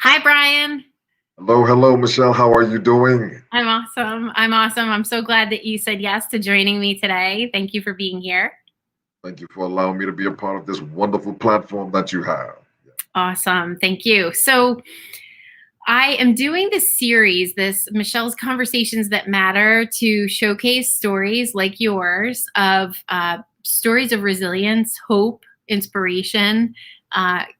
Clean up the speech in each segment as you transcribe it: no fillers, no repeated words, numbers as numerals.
Hi, Brian. Hello, hello, Michelle. How are you doing? I'm awesome. I'm awesome. I'm so glad that you said yes to joining me today. Thank you for being here. Thank you for allowing me to be a part of this wonderful platform that you have. Awesome. Thank you. So, I am doing this series, this Michelle's Conversations That Matter, to showcase stories like yours of stories of resilience, hope, inspiration,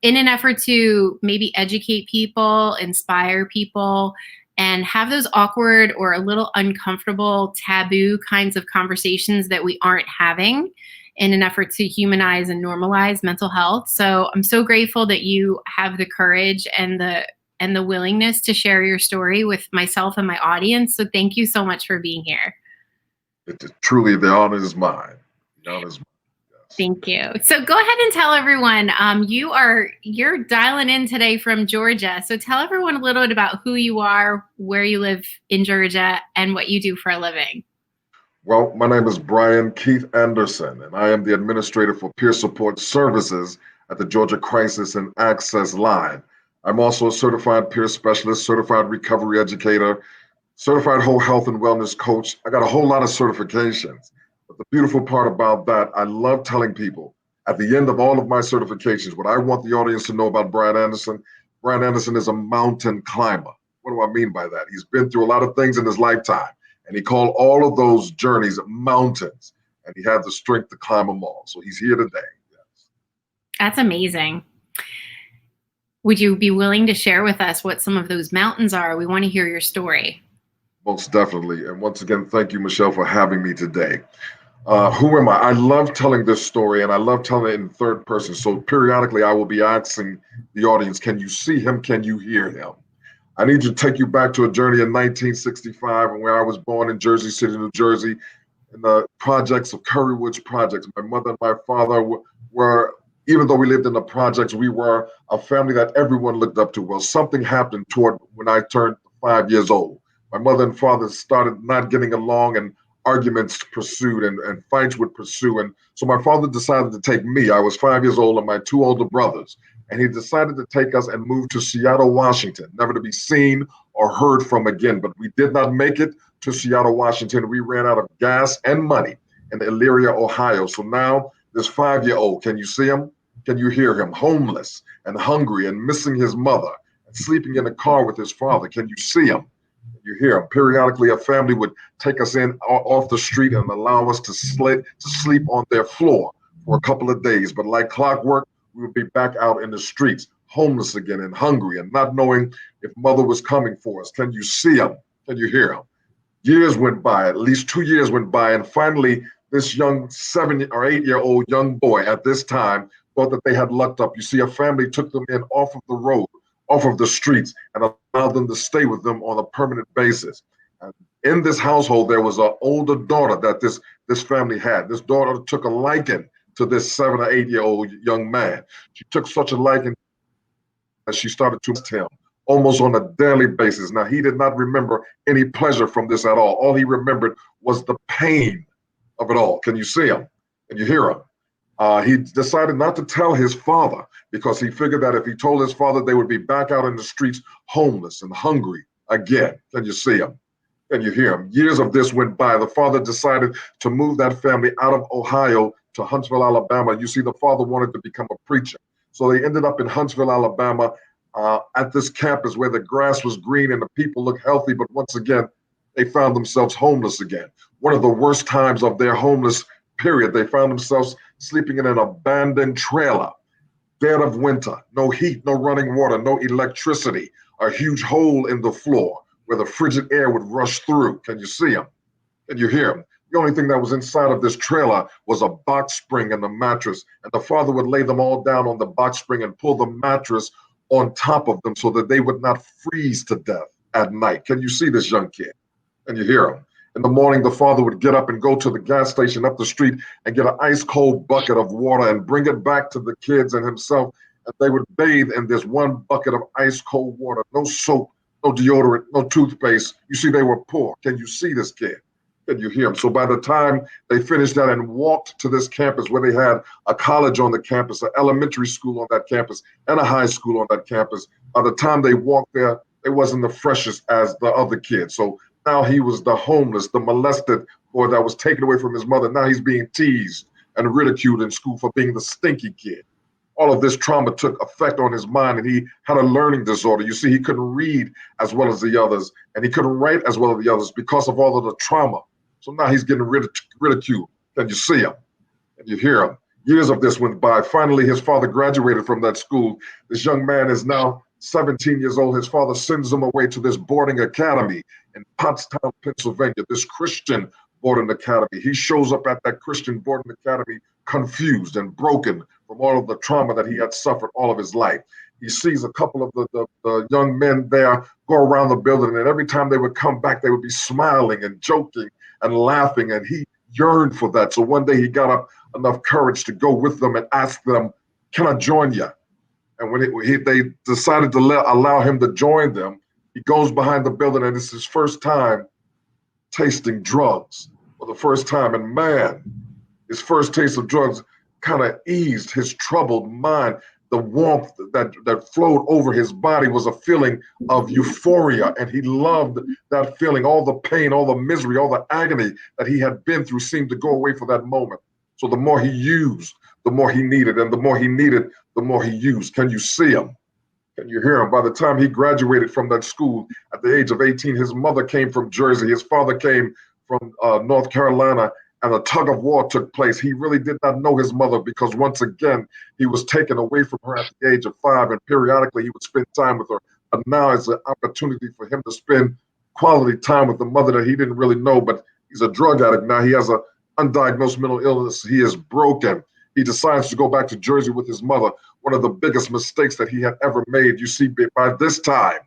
in an effort to maybe educate people, inspire people, and have those awkward or a little uncomfortable, taboo kinds of conversations that we aren't having in an effort to humanize and normalize mental health. So I'm so grateful that you have the courage and the willingness to share your story with myself and my audience. So thank you so much for being here. Truly, the honor is mine. The honor is mine. Yes. Thank you. So go ahead and tell everyone you're dialing in today from Georgia. So tell everyone a little bit about who you are, where you live in Georgia, and what you do for a living. Well, my name is Brian Keith Anderson, and I am the administrator for peer support services at the Georgia Crisis and Access Line. I'm also a certified peer specialist, certified recovery educator, certified whole health and wellness coach. I got a whole lot of certifications. But the beautiful part about that, I love telling people at the end of all of my certifications, what I want the audience to know about Brian Anderson is a mountain climber. What do I mean by that? He's been through a lot of things in his lifetime, and he called all of those journeys mountains, and he had the strength to climb them all. So he's here today. Yes. That's amazing. Would you be willing to share with us what some of those mountains are? We want to hear your story. Most definitely. And once again, thank you, Michelle, for having me today. Who am I? I love telling this story and I love telling it in third person. So periodically, I will be asking the audience, can you see him? Can you hear him? I need to take you back to a journey in 1965 and where I was born in Jersey City, New Jersey, in the projects of Curry Woods Projects. My mother and my father were, even though we lived in the projects, we were a family that everyone looked up to. Well, something happened toward when I turned 5 years old. My mother and father started not getting along and arguments pursued and fights would pursue. And so my father decided to take me. I was 5 years old and my two older brothers. And he decided to take us and move to Seattle, Washington, never to be seen or heard from again. But we did not make it to Seattle, Washington. We ran out of gas and money in Elyria, Ohio. So now this 5-year-old, can you see him? Can you hear him? Homeless and hungry and missing his mother and sleeping in a car with his father. Can you see him? You hear him. Periodically, a family would take us in off the street and allow us to sleep on their floor for a couple of days. But like clockwork, we would be back out in the streets, homeless again and hungry and not knowing if mother was coming for us. Can you see him? Can you hear him? Years went by, at least 2 years went by, and finally, this young 7 or 8-year-old young boy at this time thought that they had lucked up. You see, a family took them in off of the road, off of the streets, and allowed them to stay with them on a permanent basis. And in this household, there was an older daughter that this family had. This daughter took a liking to this 7 or 8-year-old young man. She took such a liking that she started to miss him almost on a daily basis. Now, he did not remember any pleasure from this at all. All he remembered was the pain of it all. Can you see him? Can you hear him? He decided not to tell his father because he figured that if he told his father, they would be back out in the streets homeless and hungry again. Can you see him? Can you hear him? Years of this went by. The father decided to move that family out of Ohio to Huntsville, Alabama. You see, the father wanted to become a preacher. So they ended up in Huntsville, Alabama, at this campus where the grass was green and the people looked healthy. But once again, they found themselves homeless again. One of the worst times of their homeless period, they found themselves sleeping in an abandoned trailer, dead of winter, no heat, no running water, no electricity, a huge hole in the floor where the frigid air would rush through. Can you see him? Can you hear him? The only thing that was inside of this trailer was a box spring and a mattress, and the father would lay them all down on the box spring and pull the mattress on top of them so that they would not freeze to death at night. Can you see this young kid? Can you hear him? In the morning, the father would get up and go to the gas station up the street and get an ice cold bucket of water and bring it back to the kids and himself. And they would bathe in this one bucket of ice cold water, no soap, no deodorant, no toothpaste. You see, they were poor. Can you see this kid? Can you hear him? So by the time they finished that and walked to this campus where they had a college on the campus, an elementary school on that campus, and a high school on that campus, by the time they walked there, they wasn't the freshest as the other kids. So now he was the homeless, the molested boy that was taken away from his mother. Now he's being teased and ridiculed in school for being the stinky kid. All of this trauma took effect on his mind, and he had a learning disorder. You see, he couldn't read as well as the others, and he couldn't write as well as the others because of all of the trauma. So now he's getting ridiculed. Can you see him? Can you hear him? Years of this went by. Finally, his father graduated from that school. This young man is now 17 years old. His father sends him away to this boarding academy in Pottstown, Pennsylvania, this Christian boarding academy. He shows up at that Christian boarding academy confused and broken from all of the trauma that he had suffered all of his life. He sees a couple of the young men there go around the building, and every time they would come back, they would be smiling and joking and laughing, and he yearned for that. So one day he got up enough courage to go with them and ask them, "Can I join you?" And when they decided to allow him to join them, he goes behind the building, and it's his first time tasting drugs for the first time. And man, his first taste of drugs kind of eased his troubled mind. The warmth that flowed over his body was a feeling of euphoria, and he loved that feeling. All the pain, all the misery, all the agony that he had been through seemed to go away for that moment. So the more he used, the more he needed, and the more he needed, the more he used. Can you see him? Can you hear him? By the time he graduated from that school at the age of 18, his mother came from Jersey. His father came from North Carolina, and a tug of war took place. He really did not know his mother because once again, he was taken away from her at the age of 5, and periodically he would spend time with her. But now is an opportunity for him to spend quality time with the mother that he didn't really know, but he's a drug addict now. He has an undiagnosed mental illness. He is broken. He decides to go back to Jersey with his mother, one of the biggest mistakes that he had ever made. You see, by this time,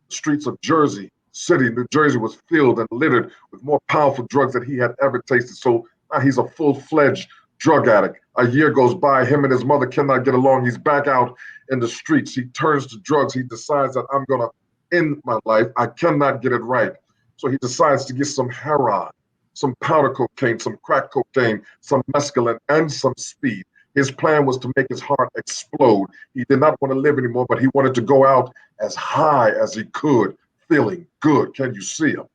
the streets of Jersey City, New Jersey, was filled and littered with more powerful drugs than he had ever tasted. So now he's a full-fledged drug addict. A year goes by, him and his mother cannot get along. He's back out in the streets. He turns to drugs. He decides that I'm going to end my life. I cannot get it right. So he decides to get some heroin, some powder cocaine, some crack cocaine, some mescaline, and some speed. His plan was to make his heart explode. He did not want to live anymore, but he wanted to go out as high as he could, feeling good. Can you see him?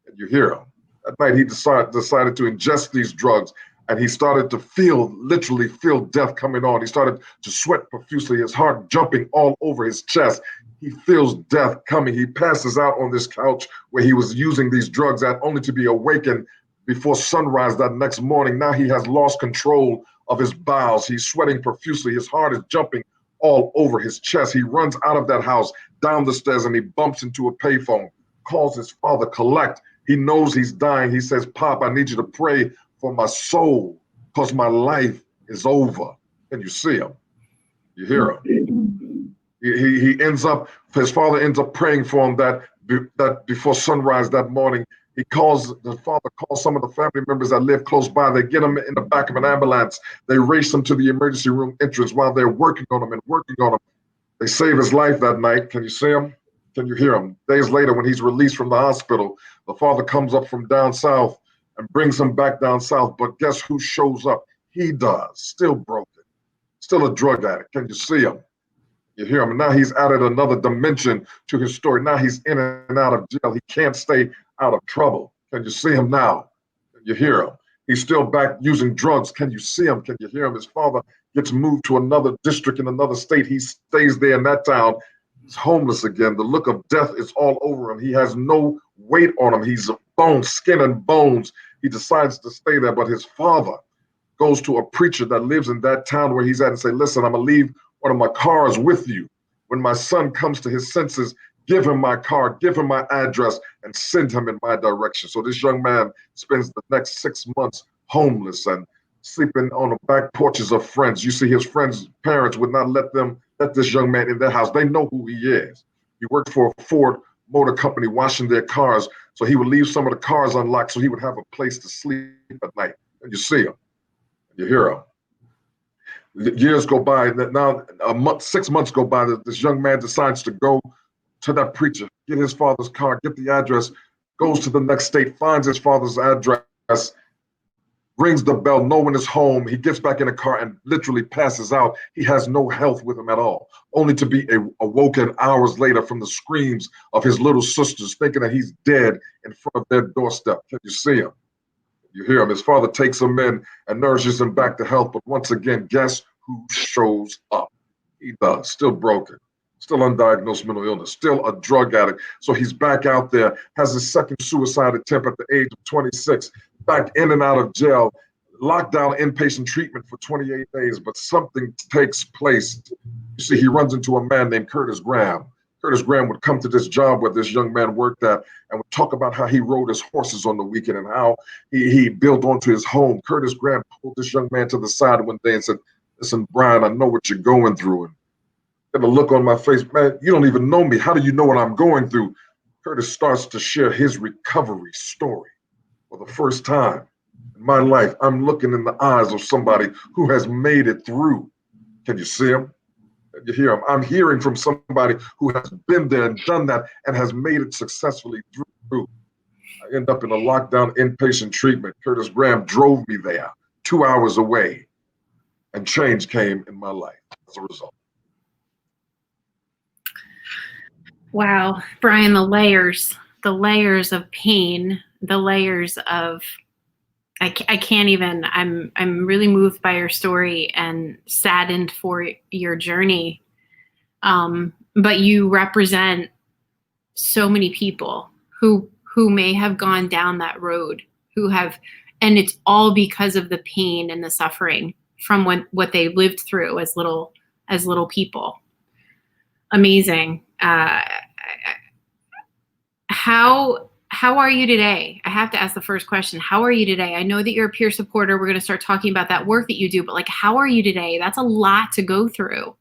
Can you hear him? At night, he decided to ingest these drugs, and he started to literally feel death coming on. He started to sweat profusely, his heart jumping all over his chest. He feels death coming. He passes out on this couch where he was using these drugs at, only to be awakened before sunrise that next morning. Now he has lost control of his bowels. He's sweating profusely. His heart is jumping all over his chest. He runs out of that house, down the stairs, and he bumps into a payphone, calls his father, collect. He knows he's dying. He says, "Pop, I need you to pray for my soul because my life is over." Can you see him? You hear him? He ends up, his father ends up praying for him that before sunrise that morning. The father calls some of the family members that live close by. They get him in the back of an ambulance. They race him to the emergency room entrance while they're working on him. They save his life that night. Can you see him? Can you hear him? Days later, when he's released from the hospital, the father comes up from down south and brings him back down south. But guess who shows up? He does. Still broken. Still a drug addict. Can you see him? You hear him? And now he's added another dimension to his story. Now he's in and out of jail. He can't stay out of trouble. Can you see him now? Can you hear him? He's still back using drugs. Can you see him? Can you hear him? His father gets moved to another district in another state. He stays there in that town. He's homeless again. The look of death is all over him. He has no weight on him. He's bone, skin and bones. He decides to stay there, but his father goes to a preacher that lives in that town where he's at and say, "Listen, I'm going to leave one of my cars with you. When my son comes to his senses, give him my car, give him my address, and send him in my direction." So this young man spends the next 6 months homeless and sleeping on the back porches of friends. You see, his friends' parents would not let this young man in their house. They know who he is. He worked for a Ford Motor Company washing their cars, so he would leave some of the cars unlocked so he would have a place to sleep at night. And you see him, you hear him. Years go by, and now 6 months go by. This young man decides to go to that preacher, get his father's car, get the address, goes to the next state, finds his father's address, address, rings the bell, no one is home. He gets back in the car and literally passes out. He has no health with him at all, only to be awoken hours later from the screams of his little sisters, thinking that he's dead in front of their doorstep. Can you see him? You hear him. His father takes him in and nourishes him back to health. But once again, guess who shows up? He does. Still broken, still undiagnosed mental illness, still a drug addict. So he's back out there, has his second suicide attempt at the age of 26, back in and out of jail, locked down inpatient treatment for 28 days. But something takes place. You see, he runs into a man named Curtis Graham. Curtis Graham would come to this job where this young man worked at and would talk about how he rode his horses on the weekend and how he built onto his home. Curtis Graham pulled this young man to the side one day and said, "Listen, Brian, I know what you're going through." And got a look on my face, "Man, you don't even know me. How do you know what I'm going through?" Curtis starts to share his recovery story. For the first time in my life, I'm looking in the eyes of somebody who has made it through. Can you see him? You hear him? I'm hearing from somebody who has been there and done that and has made it successfully through. I end up in a lockdown inpatient treatment. Curtis Graham drove me there, 2 hours away, and change came in my life as a result. Wow, Brian, the layers of pain, the layers of I can't even. I'm really moved by your story and saddened for your journey. But you represent so many people who may have gone down that road, and it's all because of the pain and the suffering from what they lived through as little people. Amazing. How are you today? I have to ask the first question. How are you today? I know that you're a peer supporter. We're going to start talking about that work that you do, but how are you today? That's a lot to go through.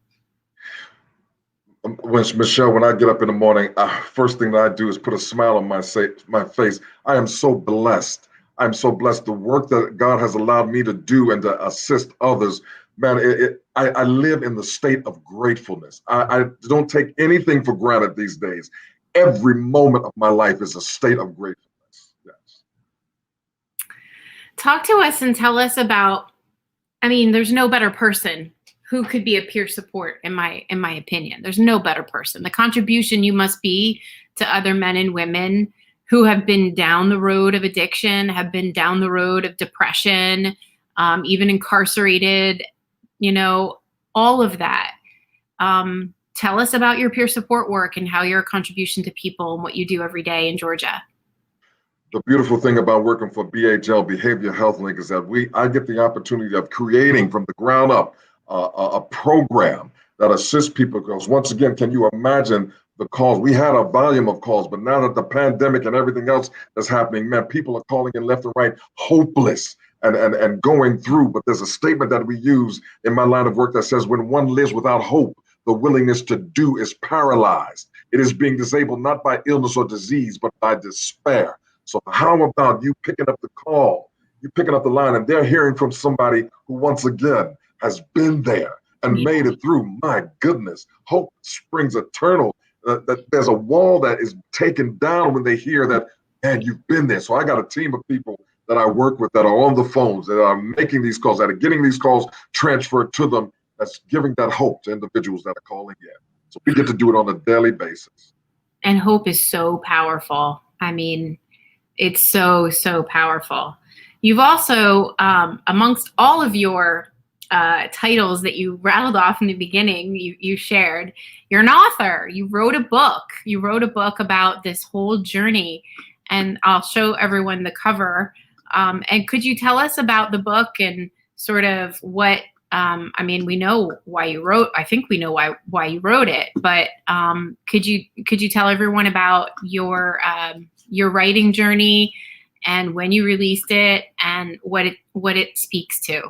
Michelle, when I get up in the morning, first thing that I do is put a smile on my face. I am so blessed. I'm so blessed. The work that God has allowed me to do and to assist others, man, I live in the state of gratefulness. I don't take anything for granted these days. Every moment of my life is a state of gratefulness. Yes. Talk to us and tell us about, there's no better person who could be a peer support in my opinion. There's no better person. The contribution you must be to other men and women who have been down the road of addiction, have been down the road of depression, even incarcerated, all of that. Tell us about your peer support work and how you're a contribution to people and what you do every day in Georgia. The beautiful thing about working for BHL, Behavior Health Link, is that I get the opportunity of creating from the ground up a program that assists people. Because once again, can you imagine the calls? We had a volume of calls, but now that the pandemic and everything else that's happening, man, people are calling in left and right, hopeless and going through. But there's a statement that we use in my line of work that says, when one lives without hope, the willingness to do is paralyzed. It is being disabled not by illness or disease, but by despair. So how about you picking up the call, you picking up the line, and they're hearing from somebody who, once again, has been there and made it through. My goodness, hope springs eternal. That there's a wall that is taken down when they hear that, man, you've been there. So I got a team of people that I work with that are on the phones, that are making these calls, that are getting these calls transferred to them, that's giving that hope to individuals that are calling in. So we get to do it on a daily basis. And hope is so powerful. It's so, so powerful. You've also, amongst all of your titles that you rattled off in the beginning, you shared, you're an author. You wrote a book. You wrote a book about this whole journey. And I'll show everyone the cover. And could you tell us about the book and sort of what, we know why you wrote, I think we know why you wrote it, but could you tell everyone about your writing journey and when you released it and what it speaks to?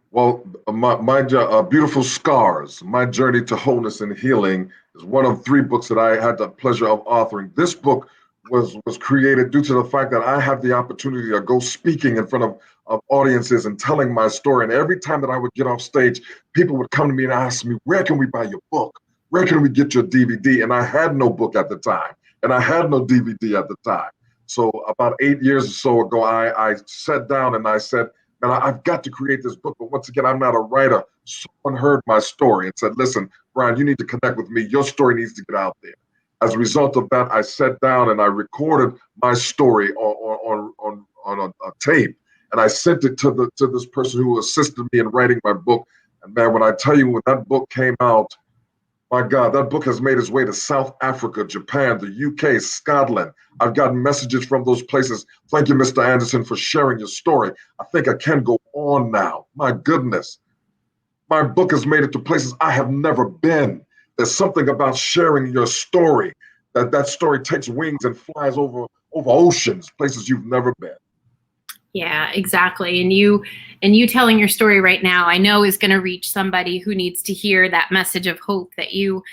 Well, my Beautiful Scars, My Journey to Wholeness and Healing, is one of 3 books that I had the pleasure of authoring. This book was created due to the fact that I have the opportunity to go speaking in front of audiences and telling my story. And every time that I would get off stage, people would come to me and ask me, where can we buy your book? Where can we get your DVD? And I had no book at the time, and I had no DVD at the time. So about 8 years or so ago, I sat down and I said, man, I've got to create this book. But once again, I'm not a writer. Someone heard my story and said, listen, Brian, you need to connect with me. Your story needs to get out there. As a result of that, I sat down and I recorded my story on a tape. And I sent it to this person who assisted me in writing my book. And man, when I tell you, when that book came out, my God, that book has made its way to South Africa, Japan, the UK, Scotland. I've gotten messages from those places. Thank you, Mr. Anderson, for sharing your story. I think I can go on now. My goodness. My book has made it to places I have never been. There's something about sharing your story, that story takes wings and flies over oceans, places you've never been. Yeah, exactly. And you telling your story right now, I know is going to reach somebody who needs to hear that message of hope that you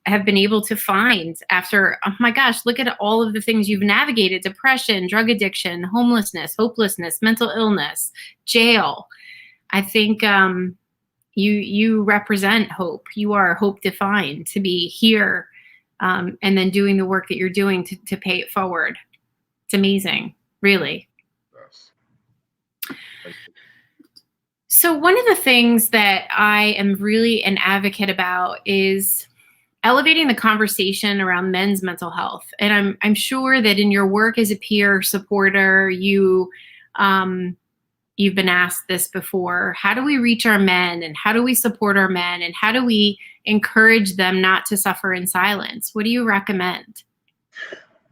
have been able to find after, oh my gosh, look at all of the things you've navigated: depression, drug addiction, homelessness, hopelessness, mental illness, jail. I think you represent hope. You are hope defined to be here, and then doing the work that you're doing to pay it forward. It's amazing, really. So one of the things that I am really an advocate about is elevating the conversation around men's mental health. And I'm sure that in your work as a peer supporter, you've been asked this before. How do we reach our men, and how do we support our men, and how do we encourage them not to suffer in silence? What do you recommend?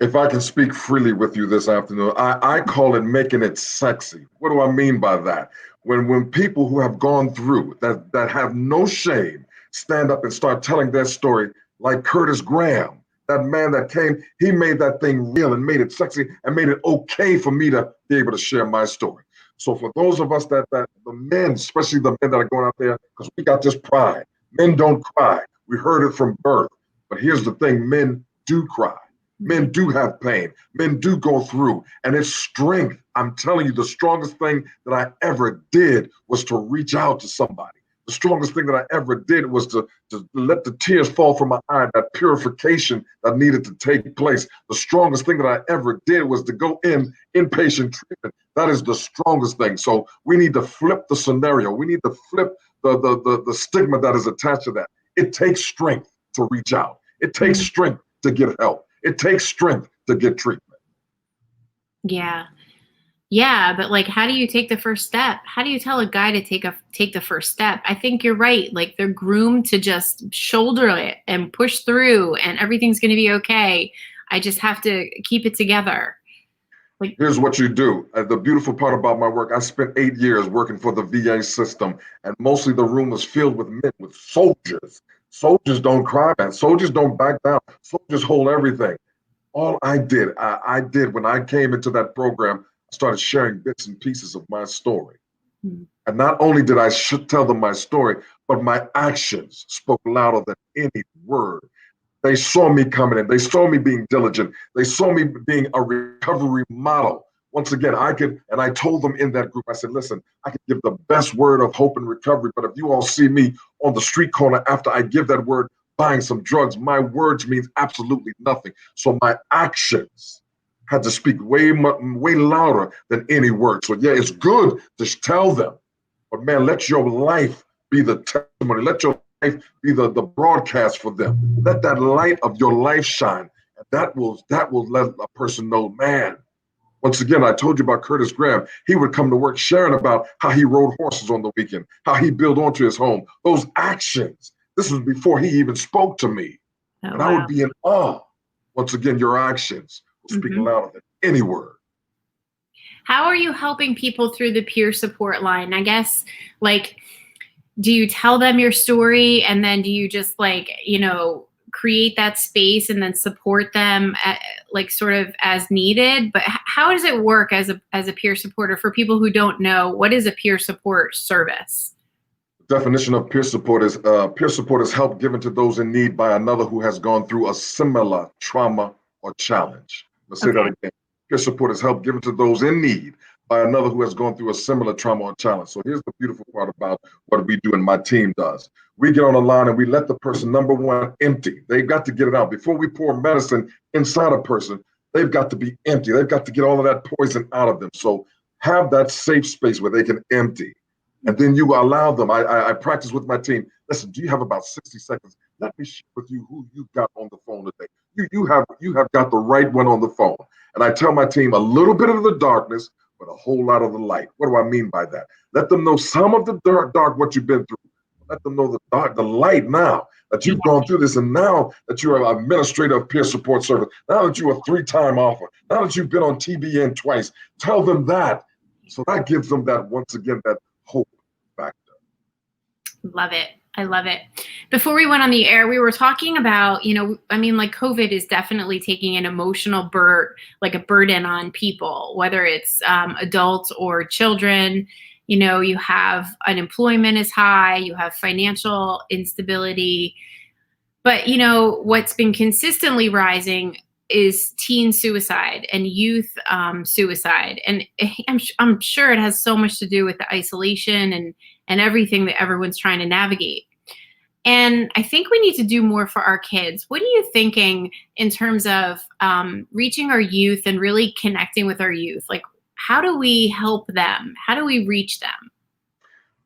If I can speak freely with you this afternoon, I call it making it sexy. What do I mean by that? When people who have gone through that have no shame stand up and start telling their story, like Curtis Graham, that man that came, he made that thing real and made it sexy and made it okay for me to be able to share my story. So for those of us that the men, especially the men that are going out there, because we got this pride. Men don't cry. We heard it from birth. But here's the thing, men do cry. Men do have pain. Men do go through, and it's strength. I'm telling you, the strongest thing that I ever did was to reach out to somebody. The strongest thing that I ever did was to let the tears fall from my eye, that purification that needed to take place. The strongest thing that I ever did was to go in inpatient treatment. That is the strongest thing. So we need to flip the scenario. We need to flip the stigma that is attached to that. It takes strength to reach out. It takes strength to get help. It takes strength to get treatment. Yeah. Yeah, but like, how do you take the first step? How do you tell a guy to take the first step? I think you're right. Like, they're groomed to just shoulder it and push through, and everything's going to be okay. I just have to keep it together. Like, here's what you do. The beautiful part about my work, I spent 8 years working for the VA system, and mostly the room was filled with men, with soldiers. Soldiers don't cry, man. Soldiers don't back down. Soldiers hold everything. All I did when I came into that program, I started sharing bits and pieces of my story. And not only did I tell them my story, but my actions spoke louder than any word. They saw me coming in. They saw me being diligent. They saw me being a recovery model. Once again, and I told them in that group, I said, listen, I can give the best word of hope and recovery, but if you all see me on the street corner after I give that word, buying some drugs, my words means absolutely nothing. So my actions had to speak way louder than any word. So yeah, it's good to tell them, but man, let your life be the testimony. Let your life be the broadcast for them. Let that light of your life shine. And that will let a person know, man. Once again, I told you about Curtis Graham. He would come to work sharing about how he rode horses on the weekend, how he built onto his home. Those actions. This was before he even spoke to me. oh, And I would be in awe. Once again, your actions will speak louder than any word. How are you helping people through the peer support line? I guess, like, do you tell them your story, and then do you just, like, create that space and then support them like sort of as needed? But how does it work as a peer supporter for people who don't know? What is a peer support service? Definition of peer support is help given to those in need by another who has gone through a similar trauma or challenge. Let's say that again. Peer support is help given to those in need by another who has gone through a similar trauma or challenge. So here's the beautiful part about what we do and my team does. We get on the line and we let the person, number one, empty. They've got to get it out. Before we pour medicine inside a person, They've got to be empty. They've got to get all of that poison out of them. So have that safe space where they can empty. And then you allow them. I practice with my team. Listen, do you have about 60 seconds? Let me share with you who you got on the phone today. You have got the right one on the phone. And I tell my team a little bit of the darkness, but a whole lot of the light. What do I mean by that? Let them know some of the dark what you've been through. Let them know the light now that you've gone through this, and now that you're an administrator of peer support service, now that you're a 3-time author, now that you've been on TBN twice, tell them that. So that gives them that, once again, that hope factor. Love it. I love it. Before we went on the air, we were talking about, like COVID is definitely taking an emotional burden on people, whether it's adults or children. You have unemployment is high, you have financial instability, but what's been consistently rising is teen suicide and youth suicide. And I'm sure it has so much to do with the isolation and everything that everyone's trying to navigate. And I think we need to do more for our kids. What are you thinking in terms of reaching our youth and really connecting with our youth? Like, how do we help them? How do we reach them?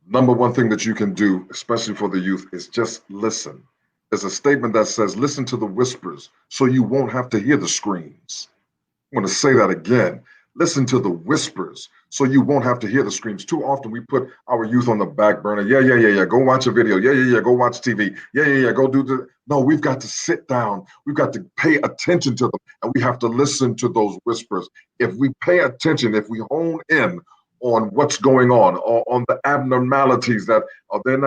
Number one thing that you can do, especially for the youth, is just listen. There's a statement that says, listen to the whispers so you won't have to hear the screams. I'm going to say that again. Listen to the whispers so you won't have to hear the screams. Too often we put our youth on the back burner. Yeah. Go watch a video. Yeah. Go watch TV. Yeah. Go do the. No, we've got to sit down. We've got to pay attention to them, and we have to listen to those whispers. If we pay attention, if we hone in on what's going on the abnormalities that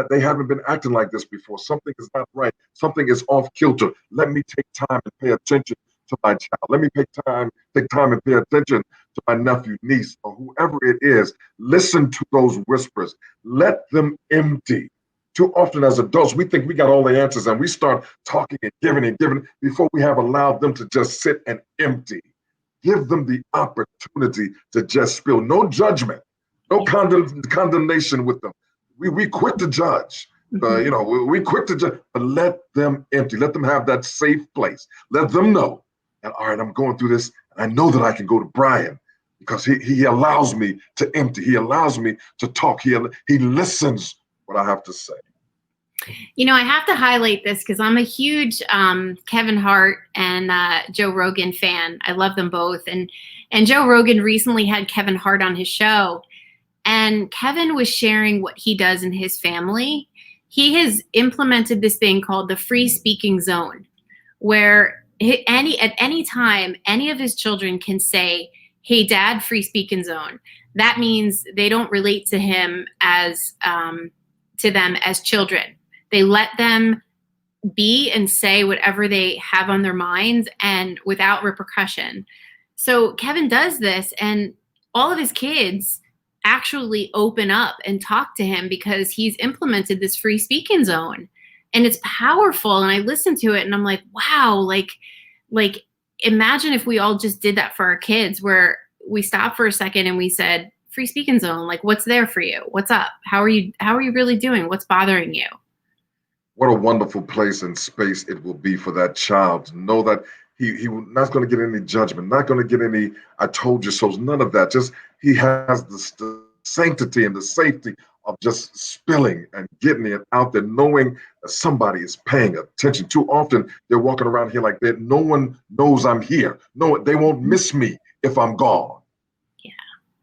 they haven't been acting like this before. Something is not right. Something is off kilter. Let me take time and pay attention to my child. Let me take time and pay attention to my nephew, niece, or whoever it is. Listen to those whispers. Let them empty. Too often as adults, we think we got all the answers and we start talking and giving before we have allowed them to just sit and empty. Give them the opportunity to just spill. No judgment, no condemnation with them. We quick to judge. We quick to judge, but let them empty. Let them have that safe place. Let them know. And all right, I'm going through this, and I know that I can go to Brian because he allows me to empty. He allows me to talk. He listens what I have to say. I have to highlight this because I'm a huge Kevin Hart and Joe Rogan fan. I love them both. And Joe Rogan recently had Kevin Hart on his show. And Kevin was sharing what he does in his family. He has implemented this thing called the free speaking zone, where at any time, any of his children can say, "Hey, Dad, free speaking zone." That means they don't relate to him to them as children. They let them be and say whatever they have on their minds and without repercussion. So Kevin does this, and all of his kids actually open up and talk to him because he's implemented this free speaking zone. And it's powerful. And I listen to it and I'm like, wow, like imagine if we all just did that for our kids, where we stopped for a second and we said, free speaking zone, like, what's there for you? What's up? How are you really doing? What's bothering you? What a wonderful place and space it will be for that child to know that he not going to get any judgment, not going to get any "I told you so," none of that. Just he has the sanctity and the safety of just spilling and getting it out there, knowing that somebody is paying attention. Too often they're walking around here like that. No one knows I'm here. No, they won't miss me if I'm gone.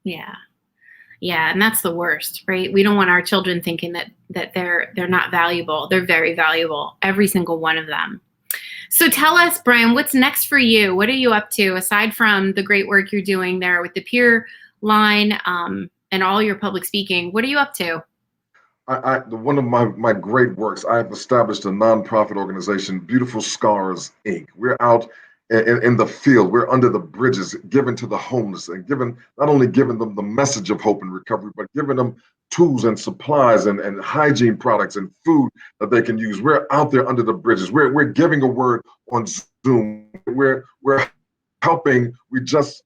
Yeah, and that's the worst, right? We don't want our children thinking that they're not valuable. They're very valuable, every single one of them. So tell us, Brian, what's next for you? What are you up to aside from the great work you're doing there with the peer line and all your public speaking? What are you up to? One of my great works, I have established a nonprofit organization, Beautiful Scars, Inc. We're out in the field. We're under the bridges, giving to the homeless and not only giving them the message of hope and recovery, but giving them tools and supplies and hygiene products and food that they can use. We're out there under the bridges. We're giving a word on Zoom. We're helping. We just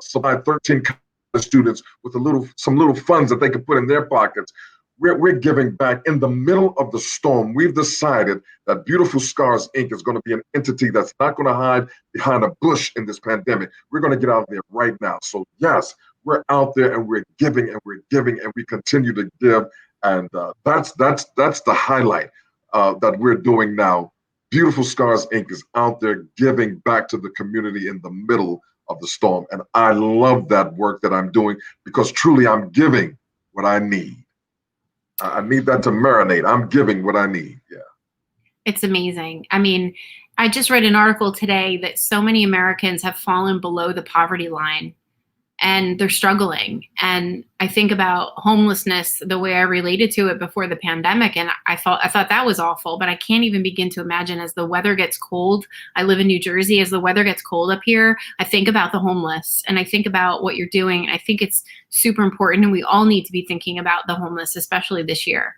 supplied 13 college students with some little funds that they can put in their pockets. We're giving back in the middle of the storm. We've decided that Beautiful Scars Inc. is going to be an entity that's not going to hide behind a bush in this pandemic. We're going to get out there right now. So yes, we're out there and we're giving and we're giving and we continue to give. And that's the highlight that we're doing now. Beautiful Scars Inc. is out there giving back to the community in the middle of the storm. And I love that work that I'm doing because truly I'm giving what I need. I need that to marinate. I'm giving what I need. Yeah. It's amazing. I mean, I just read an article today that so many Americans have fallen below the poverty line and they're struggling. And I think about homelessness the way I related to it before the pandemic. And I thought that was awful, but I can't even begin to imagine as the weather gets cold. I live in New Jersey. As the weather gets cold up here, I think about the homeless and I think about what you're doing. I think it's super important. And we all need to be thinking about the homeless, especially this year.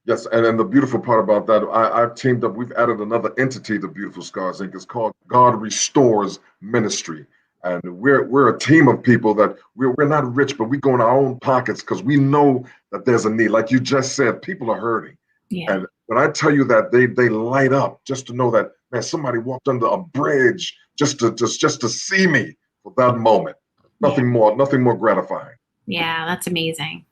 Yes, and then the beautiful part about that, I've teamed up, we've added another entity to Beautiful Scars Inc. It's called God Restores Ministry. And we're a team of people that we're not rich, but we go in our own pockets because we know that there's a need. Like you just said, people are hurting. Yeah. And when I tell you that they light up just to know that, man, somebody walked under a bridge just to see me for that moment. Nothing more gratifying. Yeah, that's amazing.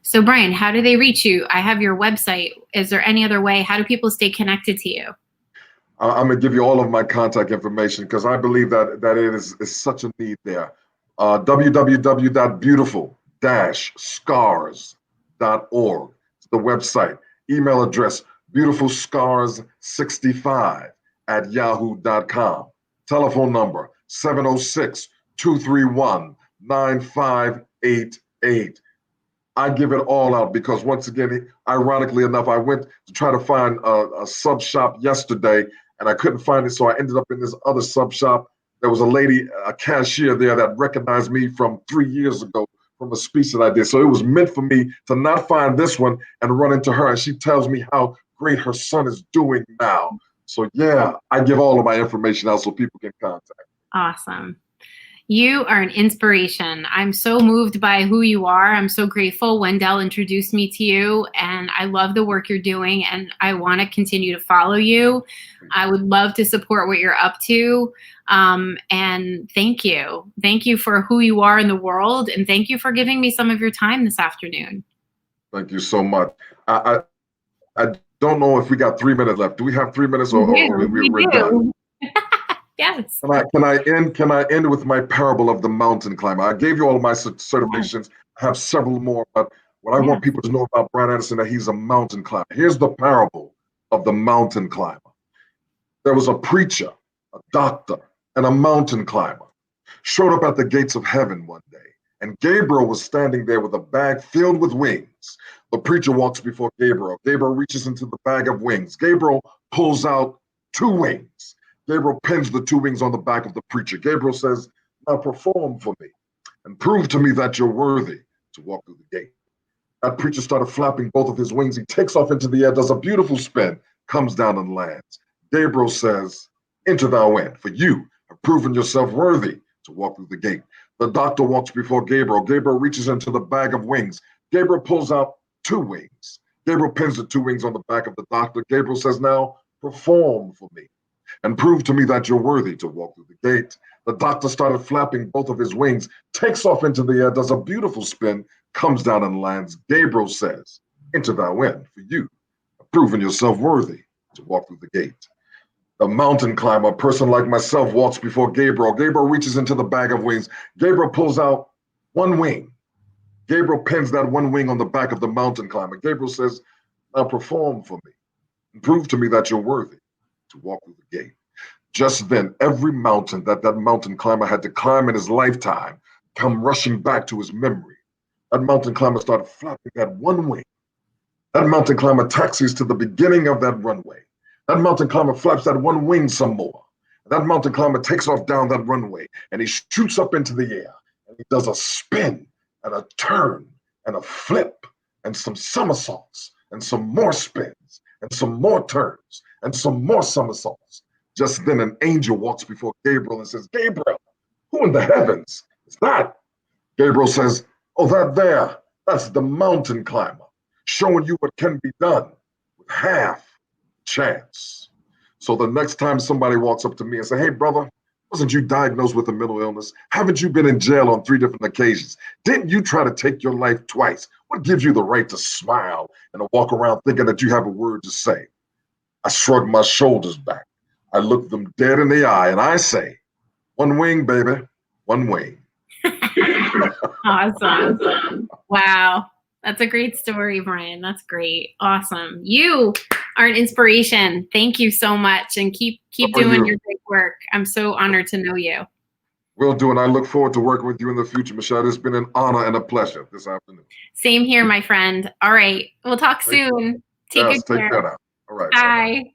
So Brian, how do they reach you? I have your website. Is there any other way? How do people stay connected to you? I'm gonna give you all of my contact information because I believe that it is such a need there. www.beautiful-scars.org is the website. Email address beautifulscars65@yahoo.com. Telephone number 706-231-9588. I give it all out because once again, ironically enough, I went to try to find a sub shop yesterday and I couldn't find it. So I ended up in this other sub shop. There was a lady, a cashier there that recognized me from 3 years ago from a speech that I did. So it was meant for me to not find this one and run into her. And she tells me how great her son is doing now. So yeah, I give all of my information out so people can contact me. Awesome. You are an inspiration. I'm so moved by who you are. I'm so grateful Wendell introduced me to you, and I love the work you're doing, and I want to continue to follow you. I would love to support what you're up to. And thank you. Thank you for who you are in the world, and thank you for giving me some of your time this afternoon. Thank you so much. I don't know if we got 3 minutes left. Do we have 3 minutes or we're done? Yes. Can I end with my parable of the mountain climber? I gave you all of my certifications. I have several more, but what I want people to know about Brian Anderson that he's a mountain climber. Here's the parable of the mountain climber. There was a preacher, a doctor, and a mountain climber showed up at the gates of heaven one day, and Gabriel was standing there with a bag filled with wings. The preacher walks before Gabriel. Gabriel reaches into the bag of wings. Gabriel pulls out 2 wings. Gabriel pins the 2 wings on the back of the preacher. Gabriel says, now perform for me and prove to me that you're worthy to walk through the gate. That preacher started flapping both of his wings. He takes off into the air, does a beautiful spin, comes down and lands. Gabriel says, enter thou in, for you have proven yourself worthy to walk through the gate. The doctor walks before Gabriel. Gabriel reaches into the bag of wings. Gabriel pulls out 2 wings. Gabriel pins the 2 wings on the back of the doctor. Gabriel says, now perform for me and prove to me that you're worthy to walk through the gate. The doctor started flapping both of his wings, takes off into the air, does a beautiful spin, comes down and lands. Gabriel says, enter thou in, for you have proven yourself worthy to walk through the gate. The mountain climber, a person like myself, walks before Gabriel. Gabriel reaches into the bag of wings. Gabriel pulls out 1 wing. Gabriel pins that 1 wing on the back of the mountain climber. Gabriel says, now perform for me and prove to me that you're worthy to walk through the gate. Just then, every mountain that mountain climber had to climb in his lifetime come rushing back to his memory. That mountain climber started flapping that 1 wing. That mountain climber taxis to the beginning of that runway. That mountain climber flaps that 1 wing some more. That mountain climber takes off down that runway and he shoots up into the air and he does a spin and a turn and a flip and some somersaults and some more spins and some more turns and some more somersaults. Just then an angel walks before Gabriel and says, Gabriel, who in the heavens is that? Gabriel says, oh, that there, that's the mountain climber. showing you what can be done with half chance. So the next time somebody walks up to me and say, "Hey, brother, wasn't you diagnosed with a mental illness? Haven't you been in jail on 3 different occasions? Didn't you try to take your life twice? What gives you the right to smile and to walk around thinking that you have a word to say?" I shrug my shoulders back. I look them dead in the eye and I say, "One wing, baby, one wing." Awesome. Wow. That's a great story, Brian. That's great. Awesome. You are an inspiration. Thank you so much, and keep doing your great work. I'm so honored to know you. Will do, and I look forward to working with you in the future, Michelle. It's been an honor and a pleasure this afternoon. Same here, my friend. All right. We'll talk soon. Take good care. Take care now. All right. Bye.